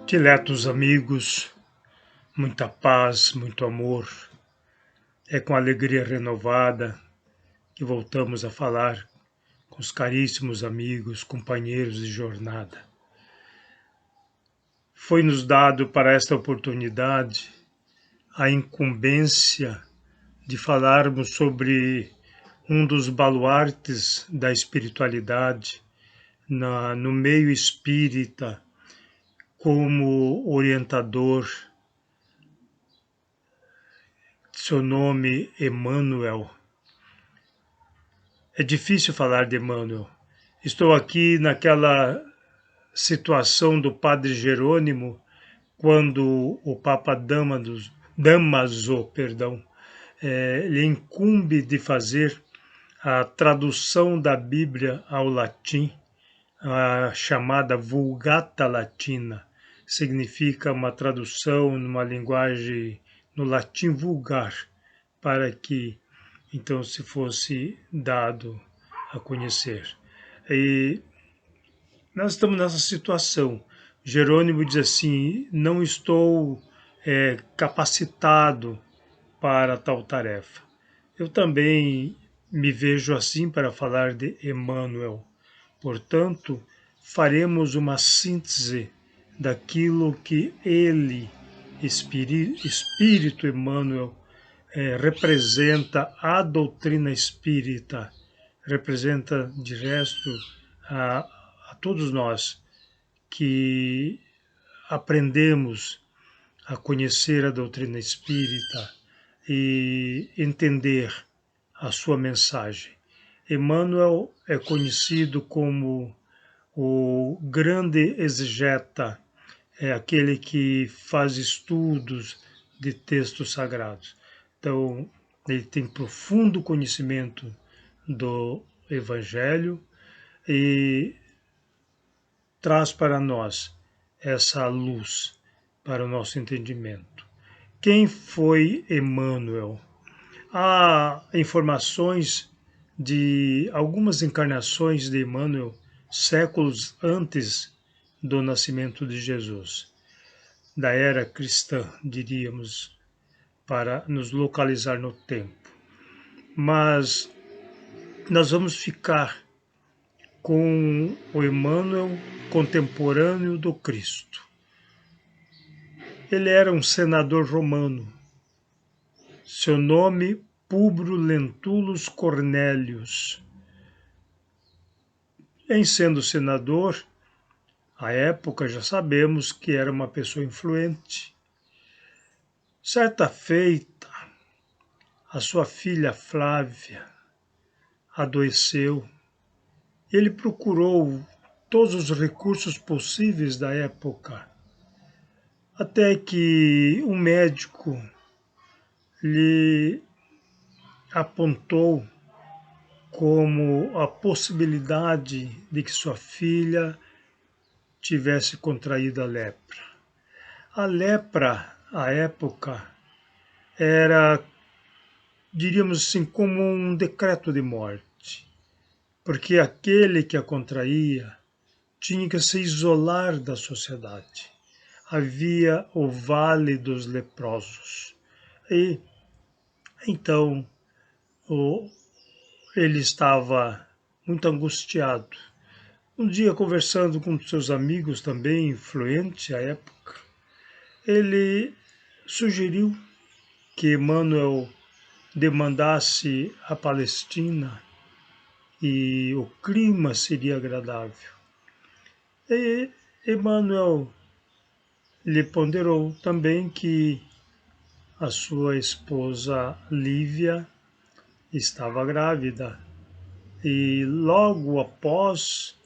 Diletos amigos, muita paz, muito amor. É com alegria renovada que voltamos a falar com os caríssimos amigos, companheiros de jornada. Foi-nos dado para esta oportunidade a incumbência de falarmos sobre um dos baluartes da espiritualidade no meio espírita, como orientador. Seu nome, Emmanuel. É difícil falar de Emmanuel. Estou aqui naquela situação do Padre Jerônimo, quando o Papa Damaso, lhe incumbe de fazer a tradução da Bíblia ao latim, a chamada Vulgata Latina. Significa uma tradução numa linguagem no latim vulgar, para que então se fosse dado a conhecer. E nós estamos nessa situação. Jerônimo diz assim: não estou capacitado para tal tarefa. Eu também me vejo assim para falar de Emmanuel. Portanto, faremos uma síntese daquilo que ele, Espírito Emmanuel, representa a doutrina espírita, representa de resto a todos nós que aprendemos a conhecer a doutrina espírita e entender a sua mensagem. Emmanuel é conhecido como o grande exegeta, é aquele que faz estudos de textos sagrados. Então, ele tem profundo conhecimento do Evangelho e traz para nós essa luz para o nosso entendimento. Quem foi Emmanuel? Há informações de algumas encarnações de Emmanuel séculos antes do nascimento de Jesus, da era cristã, diríamos, para nos localizar no tempo. Mas nós vamos ficar com o Emmanuel contemporâneo do Cristo. Ele era um senador romano. Seu nome, Publio Lentulus Cornelius. Em sendo senador, à época já sabemos que era uma pessoa influente. Certa feita, a sua filha Flávia adoeceu. Ele procurou todos os recursos possíveis da época, até que um médico lhe apontou como a possibilidade de que sua filha tivesse contraído a lepra. A lepra, à época, era, diríamos assim, como um decreto de morte, porque aquele que a contraía tinha que se isolar da sociedade. Havia o Vale dos Leprosos. E então ele estava muito angustiado. Um dia, conversando com seus amigos também influentes à época, ele sugeriu que Emmanuel demandasse a Palestina e o clima seria agradável. E Emmanuel lhe ponderou também que a sua esposa Lívia estava grávida e logo após,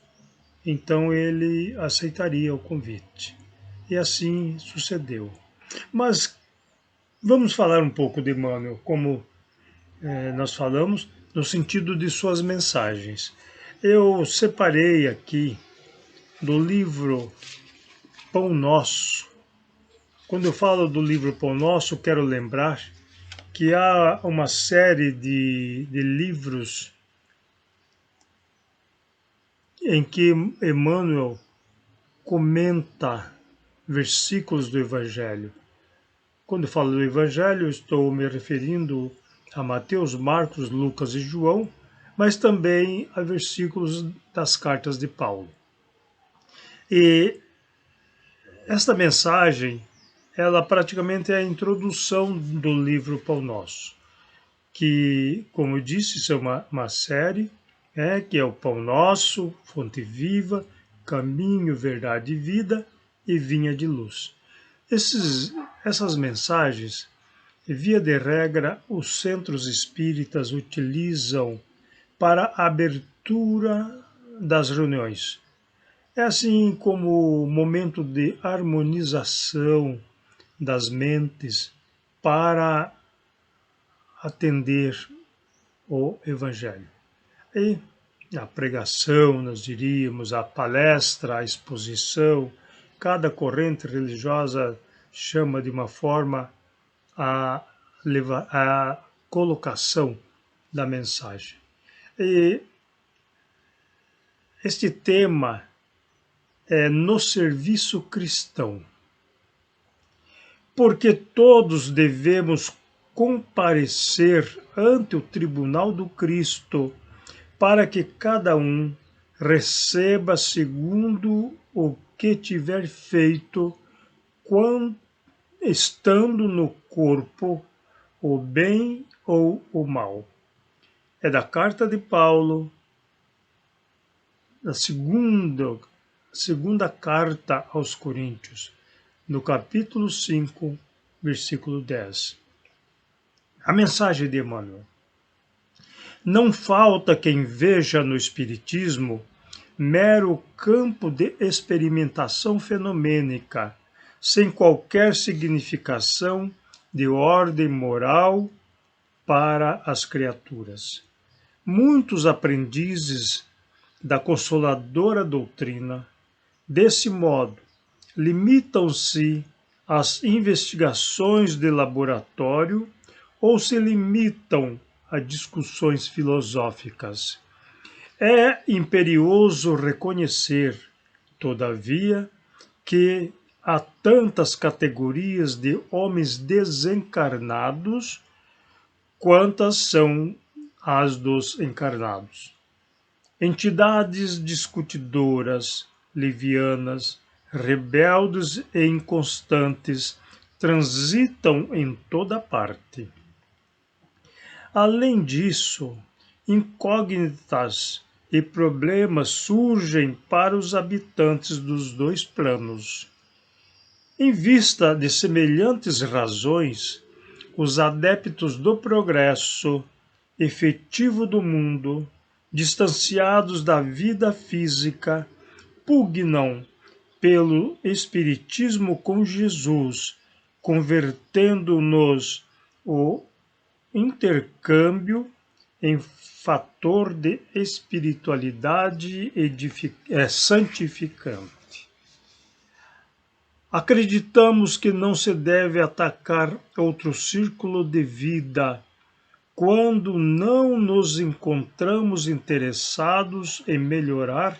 então ele aceitaria o convite. E assim sucedeu. Mas vamos falar um pouco de Emmanuel, como nós falamos, no sentido de suas mensagens. Eu separei aqui do livro Pão Nosso. Quando eu falo do livro Pão Nosso, quero lembrar que há uma série de livros em que Emmanuel comenta versículos do Evangelho. Quando eu falo do Evangelho, eu estou me referindo a Mateus, Marcos, Lucas e João, mas também a versículos das cartas de Paulo. E esta mensagem, ela praticamente é a introdução do livro Pão Nosso, que, como eu disse, isso é uma série, que é o Pão Nosso, Fonte Viva, Caminho, Verdade e Vida e Vinha de Luz. Essas mensagens, via de regra, os centros espíritas utilizam para a abertura das reuniões. É assim como momento de harmonização das mentes para atender o Evangelho. E a pregação, nós diríamos, a palestra, a exposição, cada corrente religiosa chama de uma forma a colocação da mensagem. E este tema é no serviço cristão, porque todos devemos comparecer ante o tribunal do Cristo para que cada um receba segundo o que tiver feito, quando estando no corpo, o bem ou o mal. É da carta de Paulo, da segunda carta aos Coríntios, no capítulo 5, versículo 10. A mensagem de Emmanuel. Não falta quem veja no Espiritismo mero campo de experimentação fenomênica, sem qualquer significação de ordem moral para as criaturas. Muitos aprendizes da consoladora doutrina, desse modo, limitam-se às investigações de laboratório ou se limitam a discussões filosóficas. É imperioso reconhecer, todavia, que há tantas categorias de homens desencarnados quantas são as dos encarnados. Entidades discutidoras, livianas, rebeldes e inconstantes transitam em toda parte. Além disso, incógnitas e problemas surgem para os habitantes dos dois planos. Em vista de semelhantes razões, os adeptos do progresso efetivo do mundo, distanciados da vida física, pugnam pelo espiritismo com Jesus, convertendo-nos o intercâmbio em fator de espiritualidade santificante. Acreditamos que não se deve atacar outro círculo de vida quando não nos encontramos interessados em melhorar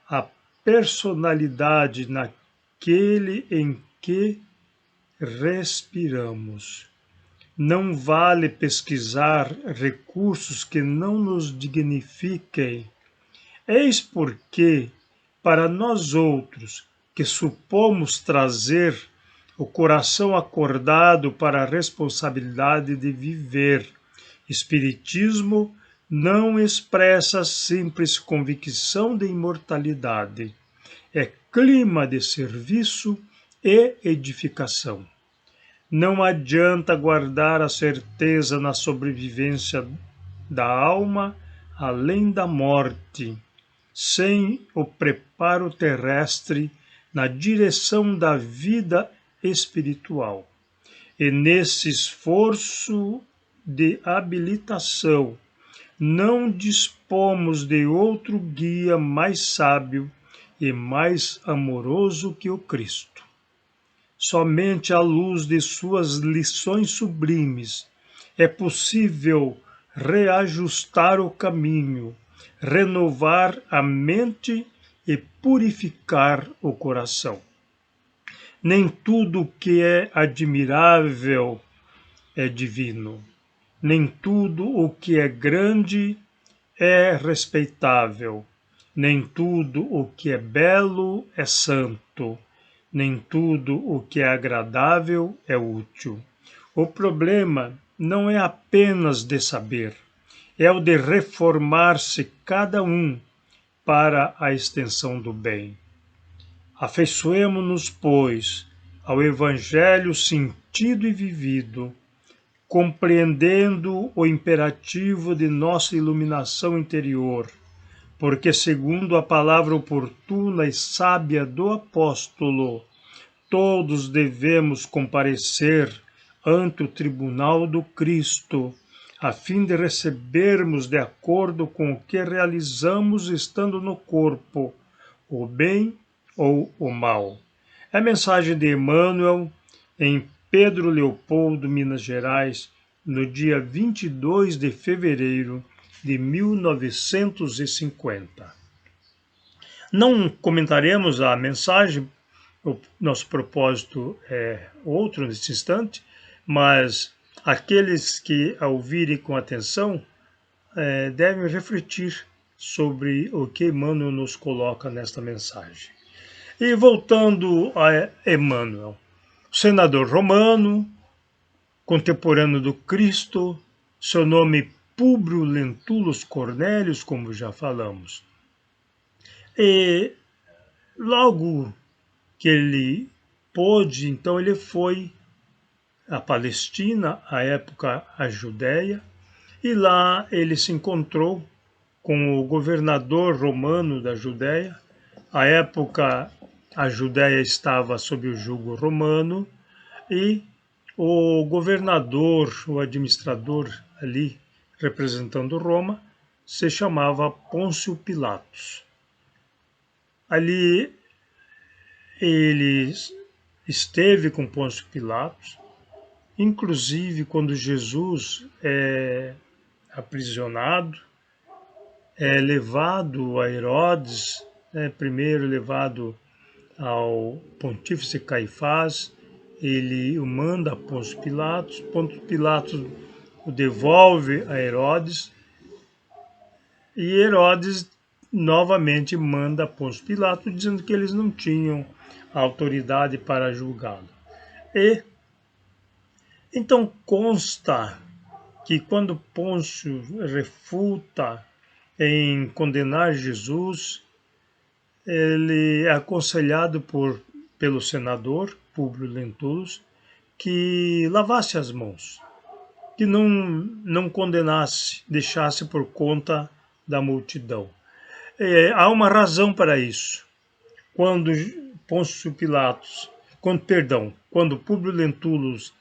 a personalidade naquele em que respiramos. Não vale pesquisar recursos que não nos dignifiquem. Eis porque, para nós outros, que supomos trazer o coração acordado para a responsabilidade de viver, Espiritismo não expressa simples convicção de imortalidade. É clima de serviço e edificação. Não adianta guardar a certeza na sobrevivência da alma além da morte, sem o preparo terrestre na direção da vida espiritual. E nesse esforço de habilitação, não dispomos de outro guia mais sábio e mais amoroso que o Cristo. Somente à luz de suas lições sublimes é possível reajustar o caminho, renovar a mente e purificar o coração. Nem tudo que é admirável é divino. Nem tudo o que é grande é respeitável. Nem tudo o que é belo é santo. Nem tudo o que é agradável é útil. O problema não é apenas de saber, é o de reformar-se cada um para a extensão do bem. Afeiçoemo-nos, pois, ao Evangelho sentido e vivido, compreendendo o imperativo de nossa iluminação interior, porque, segundo a palavra oportuna e sábia do apóstolo, todos devemos comparecer ante o tribunal do Cristo, a fim de recebermos, de acordo com o que realizamos estando no corpo, o bem ou o mal. É a mensagem de Emmanuel em Pedro Leopoldo, Minas Gerais, no dia 22 de fevereiro de 1950. Não comentaremos a mensagem, o nosso propósito é outro nesse instante, mas aqueles que a ouvirem com atenção devem refletir sobre o que Emmanuel nos coloca nesta mensagem. E voltando a Emmanuel, senador romano, contemporâneo do Cristo, seu nome Públio Lentulus Cornélios, como já falamos. E logo que ele pôde, então ele foi à Palestina, à época a Judéia, e lá ele se encontrou com o governador romano da Judéia. À época a Judéia estava sob o jugo romano e o governador, o administrador ali representando Roma, se chamava Pôncio Pilatos. Ali ele esteve com Pôncio Pilatos, inclusive quando Jesus é aprisionado, é levado a Herodes, primeiro levado ao pontífice Caifás, ele o manda a Pôncio Pilatos o devolve a Herodes, e Herodes novamente manda a Pôncio Pilatos, dizendo que eles não tinham autoridade para julgá-lo. E então consta que quando Pôncio refuta em condenar Jesus, ele é aconselhado pelo senador Públio Lentulus que lavasse as mãos, que não condenasse, deixasse por conta da multidão. Há uma razão para isso. Quando Pôncio Pilatos, quando Públio Lentulus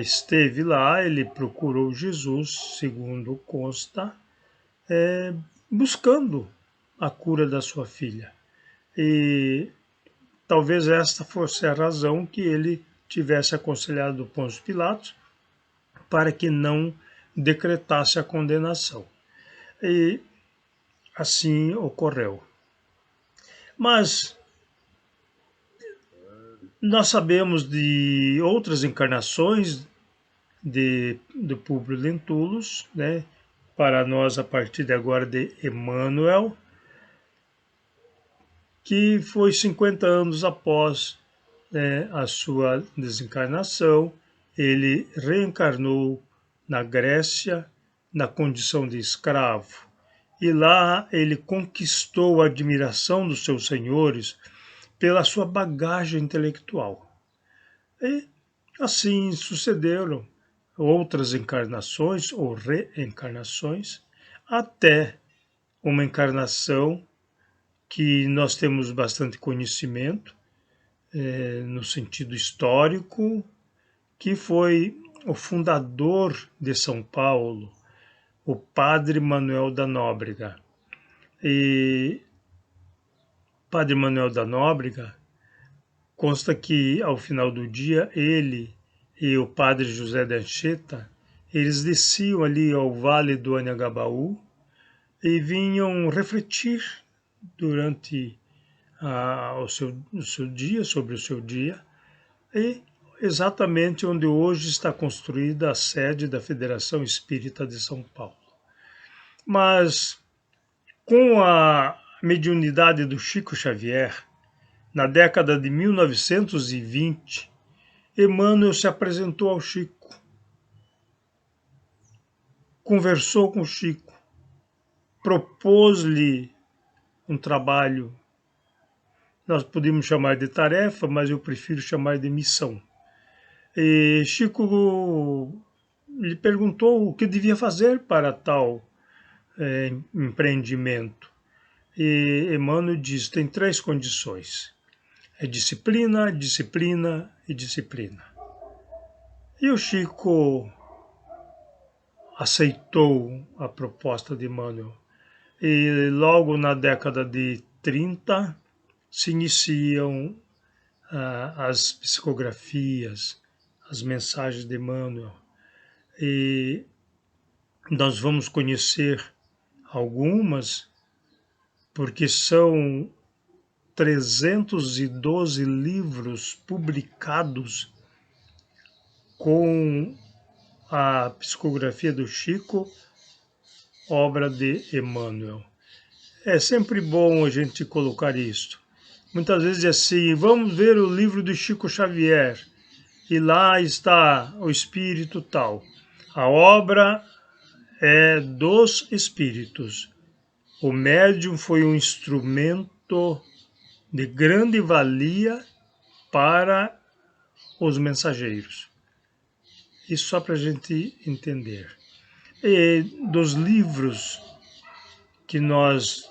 esteve lá, ele procurou Jesus, segundo consta, buscando a cura da sua filha. E talvez esta fosse a razão que ele tivesse aconselhado Pôncio Pilatos para que não decretasse a condenação. E assim ocorreu. Mas nós sabemos de outras encarnações do Públio Lentulus, né? Para nós, a partir de agora, de Emmanuel, que foi 50 anos após a sua desencarnação, ele reencarnou na Grécia, na condição de escravo. E lá ele conquistou a admiração dos seus senhores pela sua bagagem intelectual. E assim sucederam outras encarnações ou reencarnações, até uma encarnação que nós temos bastante conhecimento, no sentido histórico, que foi o fundador de São Paulo, o Padre Manuel da Nóbrega. E Padre Manuel da Nóbrega, consta que ao final do dia ele e o Padre José de Anchieta, eles desciam ali ao Vale do Anhangabaú e vinham refletir durante o seu dia, sobre o seu dia, e exatamente onde hoje está construída a sede da Federação Espírita de São Paulo. Mas com a mediunidade do Chico Xavier, na década de 1920, Emmanuel se apresentou ao Chico, conversou com o Chico, propôs-lhe um trabalho. Nós podemos chamar de tarefa, mas eu prefiro chamar de missão. E Chico lhe perguntou o que devia fazer para tal empreendimento. E Emmanuel diz: tem 3 condições: é disciplina, disciplina e disciplina. E o Chico aceitou a proposta de Emmanuel. E logo na década de 30 se iniciam as psicografias, as mensagens de Emmanuel. E nós vamos conhecer algumas, porque são 312 livros publicados com a psicografia do Chico, obra de Emmanuel. É sempre bom a gente colocar isto. Muitas vezes é assim: vamos ver o livro do Chico Xavier, e lá está o espírito tal. A obra é dos espíritos. O médium foi um instrumento de grande valia para os mensageiros. Isso só para a gente entender. E dos livros que nós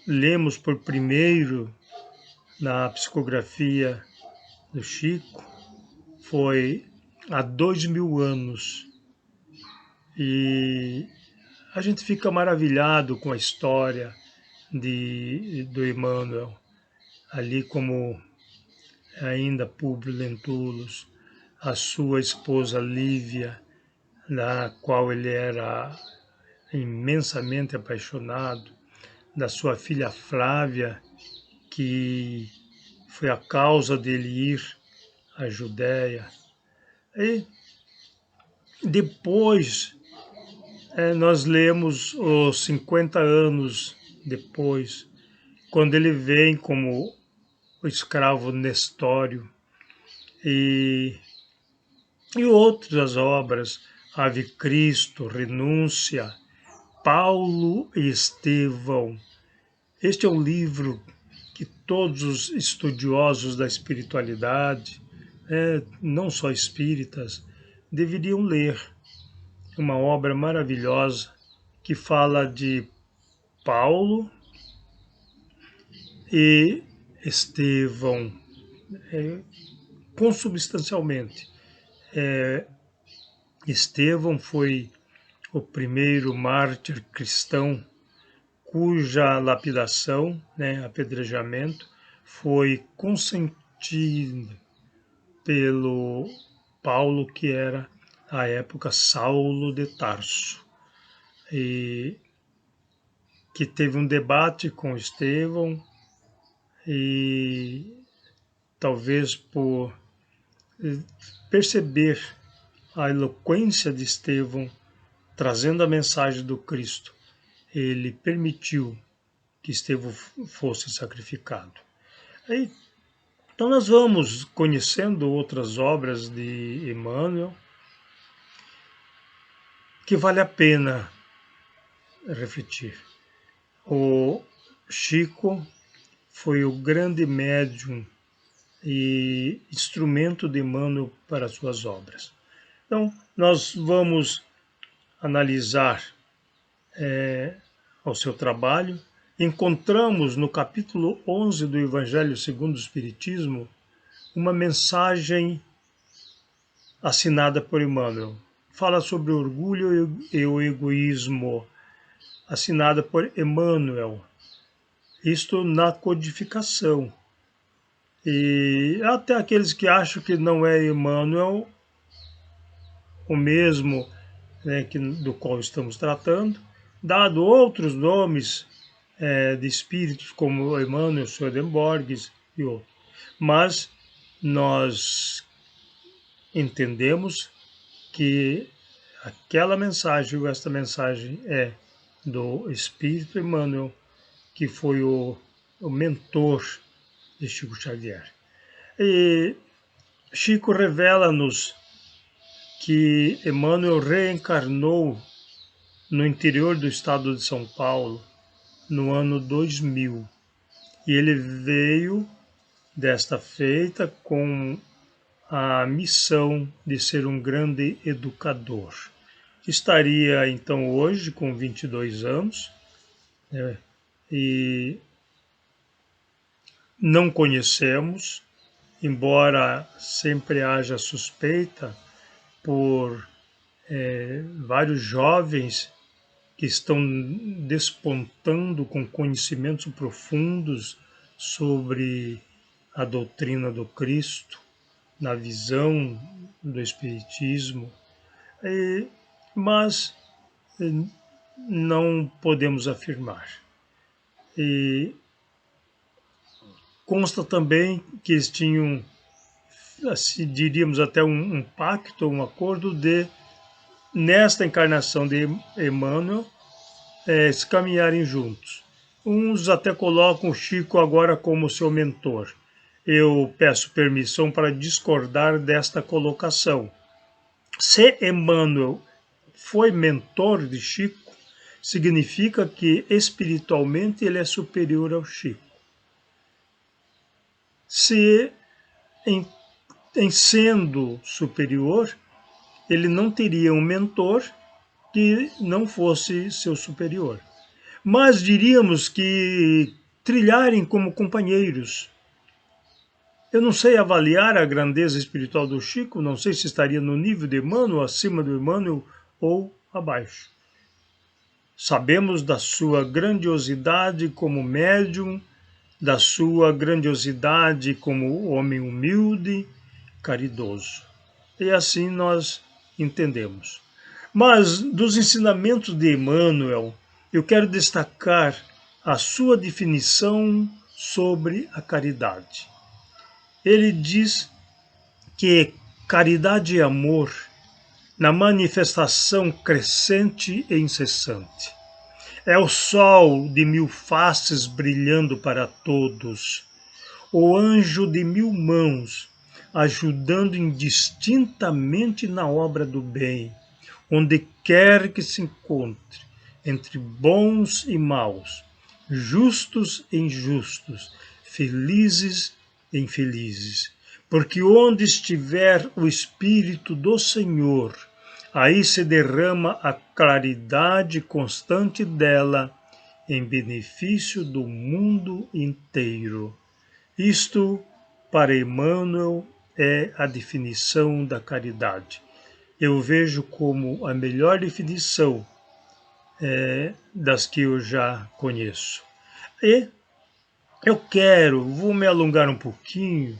lemos por primeiro na psicografia do Chico, foi há 2000 anos. E a gente fica maravilhado com a história do Emmanuel, ali como ainda Públio Lentulus, a sua esposa Lívia, da qual ele era imensamente apaixonado, da sua filha Flávia, que foi a causa dele ir à Judéia. E depois nós lemos os 50 anos depois, quando ele vem como o escravo Nestório, e outras obras, Ave Cristo, Renúncia, Paulo e Estevão. Este é um livro que todos os estudiosos da espiritualidade, não só espíritas, deveriam ler. Uma obra maravilhosa que fala de Paulo e Estevão, consubstancialmente. Estevão foi o primeiro mártir cristão cuja lapidação, apedrejamento, foi consentido pelo Paulo, que era, à época, Saulo de Tarso, e que teve um debate com Estevão, e talvez por perceber a eloquência de Estevão trazendo a mensagem do Cristo, ele permitiu que Estevão fosse sacrificado. Então nós vamos conhecendo outras obras de Emmanuel que vale a pena refletir. O Chico foi o grande médium e instrumento de Emmanuel para suas obras. Então nós vamos analisar ao seu trabalho. Encontramos no capítulo 11 do Evangelho segundo o Espiritismo uma mensagem assinada por Emmanuel. Fala sobre o orgulho e o egoísmo, assinada por Emmanuel. Isto na codificação. E até aqueles que acham que não é Emmanuel o mesmo, do qual estamos tratando, dado outros nomes de espíritos como Emmanuel, Swedenborg e outros. Mas nós entendemos que aquela mensagem, ou esta mensagem é do Espírito Emmanuel, que foi o mentor de Chico Xavier. E Chico revela-nos que Emmanuel reencarnou no interior do estado de São Paulo no ano 2000. E ele veio desta feita com a missão de ser um grande educador. Estaria então hoje com 22 anos, né, e não conhecemos, embora sempre haja suspeita por vários jovens que estão despontando com conhecimentos profundos sobre a doutrina do Cristo, na visão do Espiritismo, mas não podemos afirmar. E consta também que eles tinham, assim, diríamos até um pacto, um acordo de, nesta encarnação de Emmanuel, se caminharem juntos. Uns até colocam o Chico agora como seu mentor. Eu peço permissão para discordar desta colocação. Se Emmanuel foi mentor de Chico, significa que espiritualmente ele é superior ao Chico. Se, em sendo superior, ele não teria um mentor que não fosse seu superior. Mas diríamos que trilharem como companheiros. Eu não sei avaliar a grandeza espiritual do Chico, não sei se estaria no nível de Emmanuel, acima do Emmanuel ou abaixo. Sabemos da sua grandiosidade como médium, da sua grandiosidade como homem humilde, caridoso. E assim nós entendemos. Mas dos ensinamentos de Emmanuel, eu quero destacar a sua definição sobre a caridade. Ele diz que caridade é amor na manifestação crescente e incessante. É o sol de 1000 faces brilhando para todos, o anjo de 1000 mãos ajudando indistintamente na obra do bem, onde quer que se encontre, entre bons e maus, justos e injustos, felizes e infelizes. Porque onde estiver o Espírito do Senhor, aí se derrama a claridade constante dela em benefício do mundo inteiro. Isto, para Emmanuel, é a definição da caridade. Eu vejo como a melhor definição das que eu já conheço. E vou me alongar um pouquinho,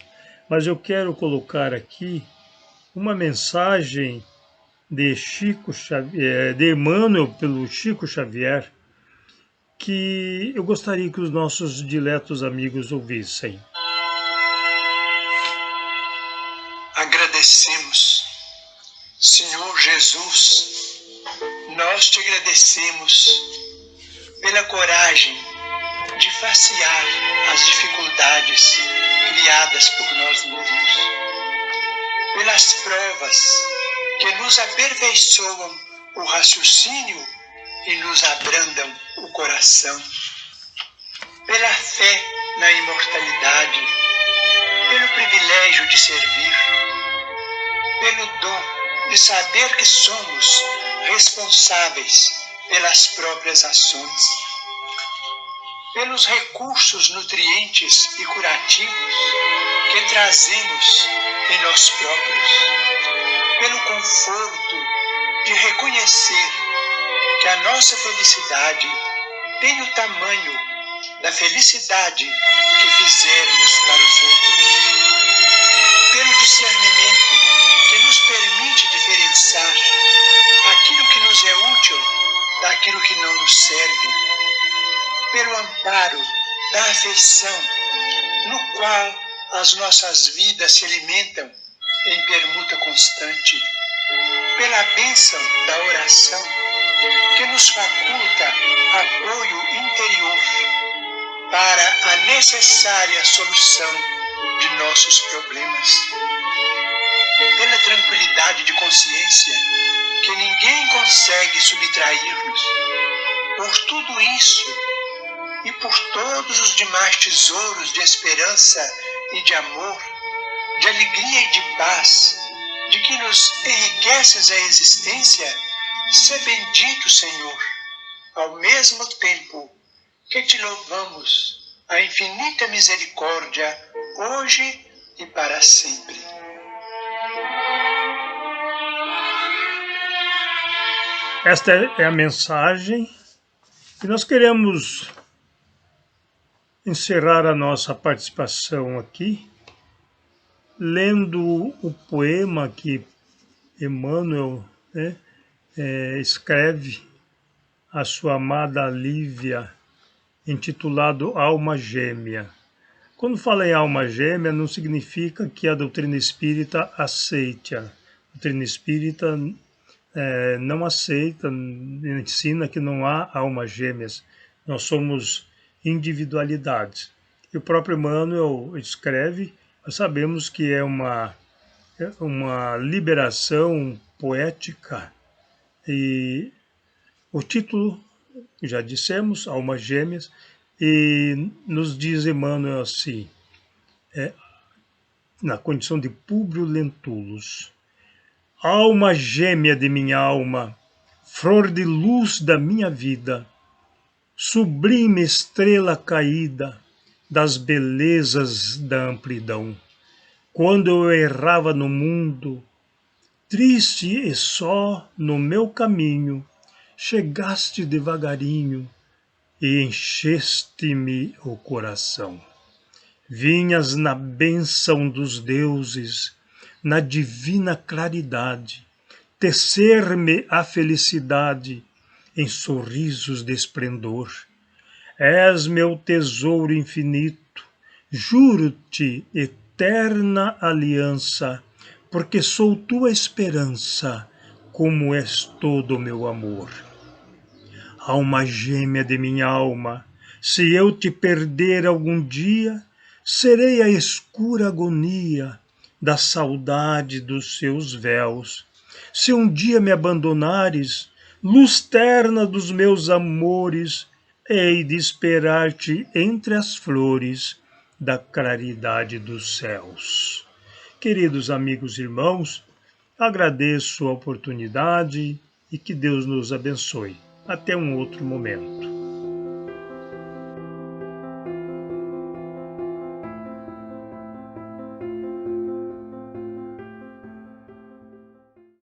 mas eu quero colocar aqui uma mensagem de Chico Xavier, de Emmanuel pelo Chico Xavier, que eu gostaria que os nossos diletos amigos ouvissem. Agradecemos, Senhor Jesus, nós te agradecemos pela coragem de facear as dificuldades criadas por nós mesmos, pelas provas que nos aperfeiçoam o raciocínio e nos abrandam o coração, pela fé na imortalidade, pelo privilégio de servir, pelo dom de saber que somos responsáveis pelas próprias ações, pelos recursos nutrientes e curativos que trazemos em nós próprios, pelo conforto de reconhecer que a nossa felicidade tem o tamanho da felicidade que fizermos para os outros, pelo discernimento que nos permite diferenciar aquilo que nos é útil daquilo que não nos serve, pelo amparo da afeição, no qual as nossas vidas se alimentam em permuta constante, pela bênção da oração, que nos faculta apoio interior para a necessária solução de nossos problemas, pela tranquilidade de consciência que ninguém consegue subtrair-nos. Por tudo isso e por todos os demais tesouros de esperança e de amor, de alegria e de paz, de que nos enriqueces a existência, sê bendito, Senhor, ao mesmo tempo que te louvamos a infinita misericórdia, hoje e para sempre. Esta é a mensagem e nós queremos encerrar a nossa participação aqui lendo o poema que Emmanuel escreve à sua amada Lívia, intitulado Alma Gêmea. Quando fala em alma gêmea, não significa que a doutrina espírita aceite-a. A doutrina espírita não aceita, ensina que não há almas gêmeas. Nós somos individualidades. E o próprio Emmanuel escreve, nós sabemos que é uma liberação poética. E o título, já dissemos, Almas Gêmeas, e nos diz Emmanuel assim, na condição de Públio Lentulus: alma gêmea de minha alma, flor de luz da minha vida, sublime estrela caída das belezas da amplidão. Quando eu errava no mundo, triste e só no meu caminho, chegaste devagarinho e encheste-me o coração. Vinhas na bênção dos deuses, na divina claridade, tecer-me a felicidade em sorrisos de esplendor. És meu tesouro infinito, juro-te eterna aliança, porque sou tua esperança, como és todo o meu amor. Alma gêmea de minha alma, se eu te perder algum dia, serei a escura agonia da saudade dos seus véus. Se um dia me abandonares, luz terna dos meus amores, hei de esperar-te entre as flores da claridade dos céus. Queridos amigos e irmãos, agradeço a oportunidade e que Deus nos abençoe. Até um outro momento.